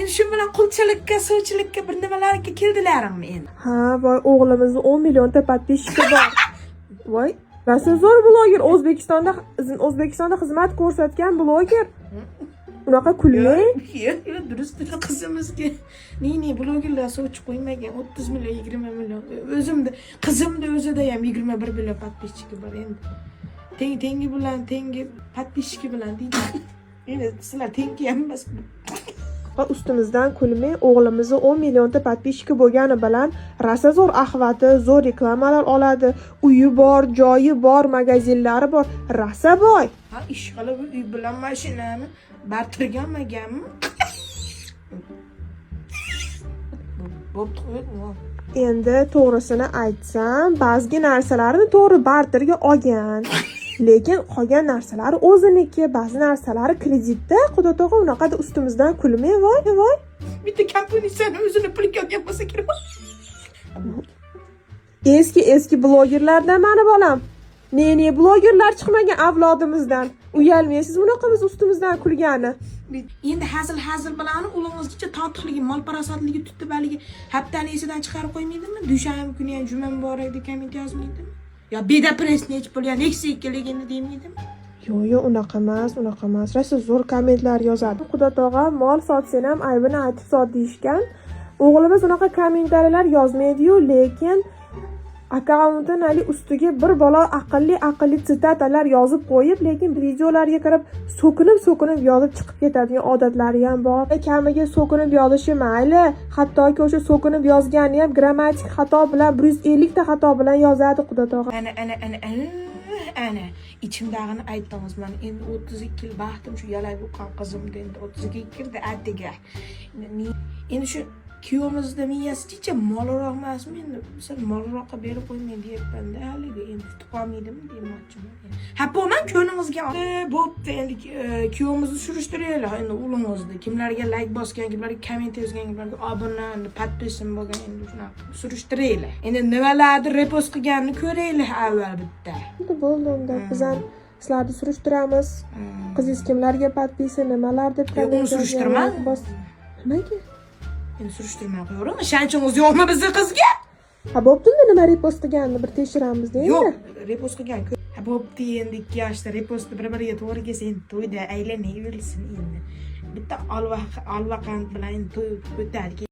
endi shu bilan qulchilikka, suvchilikka bir nimalarga keldilaringmi endi? Ha, voy o'g'limizni 10 millionta podpисчики bor. Voy, Rasulzor bloger O'zbekistonda xizmat ko'rsatgan bloger. Unaqa kulmang. Yo'q, durust qizimizga. Ne blogerlar so'ch qo'ymagan 30 million, 20 million. O'zimda, qizimda o'zida ham 21 million podpисчики bor endi. Tengi bilan, tengi podpисчики bilan deydi. Endi sizlar tengi ham emas. Ustimizdan kulmang. O'g'limizni 10 millionta podpисчики bo'lgani bilan rosa zo'r ahvati, zo'r reklamalar oladi. Uyi bor, joyi bor, magazinlari bor. Rosa boy. Ha, ish qilib uy bilan mashinani bartirganmaganmi? Bo'pti. Endi to'g'risini aytsam, ba'zi narsalarni to'g'ri barterga olgan. Lekin qolgan narsalari o'ziniki, ba'zi narsalari kreditda. Xudo tog'a unaqada ustimizdan kulmang, voy. Bitta kompaniyani o'zini pulga olgan bo'lsa kerak. Eski blogerlardan mani bolam. Ne blogerlar chiqmagan avlodimizdan. Uyalmaysiz bunaqa biz ustimizdan kulgani. Endi hazil bilan ulug'ingizgacha tortiqligi, molparasodligi, tuttibaligi haftani esidan chiqarib qo'ymaydimi? Dushanba kuni ham juma muborak deb komment yozmaydimi? Yo bedapress nech pul, yo neksi keligini demaydimi? Yo'q, unaqa emas. Rosa zo'r kommentlar yozadi. Xudo tog'a mol sotsan ham aybini aytib sot deyishgan. O'g'limiz unaqa kommentariyalar yozmaydi-yu, lekin akkauntini ustiga bir bola aqlli sitatalar yozib qo'yib, lekin videolarga kirib so'kinib yozib chiqib ketadigan odatlari ham bor. Kamiga so'kinib yozishi mayli, hattoki o'sha so'kinib yozgani ham grammatik xato bilan 150 ta xato bilan yozadi xudo tog'a. Ana ichimdag'ini aytdingiz. Men endi 32 yil baxtim shu yalay bo'lgan qizimda endi 32 yilda atdiga. Endi shu kuyovimizda miyasicha molroq emasmi endi? Misol molroqqa berib qo'ymang deyapman-da, haligi endi tutib qolmaydimi demoqchiman. Ha, bo'man ko'ningizga bo'pti, endi kuyovimizni surishtiraylik endi ulingizda. Kimlarga like bosgan, kimlarga komment yozgan, kimlarga obuna, podpisim bo'lgan endi shunaqa surishtiraylik. Endi nimalarni repost qilganini ko'raylik avval bitta. Endi bo'ldi unda. Biz ham sizlarni surishtiramiz. Qizingiz kimlarga podpisi, nimalar deb komment surishtirmang. Nimaga? Endi surishtirmay qo'yaveramiz. Ishonchingiz yo'qmi bizning qizga? Ha, bo'pti-da, nima repost qilganini bir tekshiramiz deydi. Yo'q, repost qilgan. Ha, bo'pti, endi 2 yoshda repost bir-biriga to'g'ri kelsa, endi to'yda aylanay o'lsin endi. Bitta alvaqand bilan to'y o'tadi.